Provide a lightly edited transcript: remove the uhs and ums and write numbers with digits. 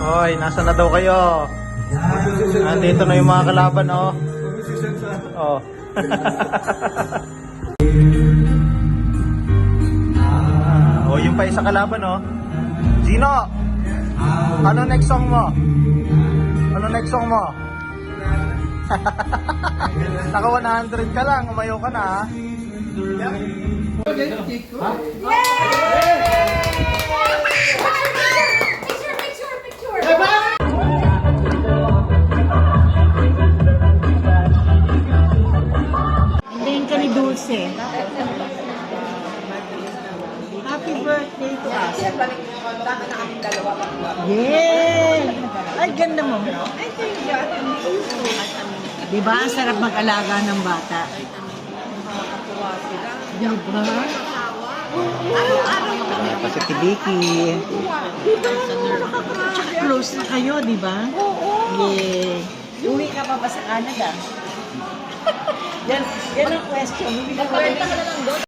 Hoy, nasa na daw kayo? Nandito na yung mga kalaban, oh. Oh. Oh, yung pa isa kalaban, oh. Gino! Ano next song mo? Ano next song mo? Naka 100 ka lang, umayo ka na, ha? Hintayin ka ni Dulce. Happy birthday to us. Yeah! Ay, ganda mo. Diba? Ang sarap mag-alaga ng bata. Diba? Pa si Kibiki. Diba? Close na kayo, diba? Oo. Yeah. Uwi ka pa ba sa Canada? Yan ang question. Hindi ka pa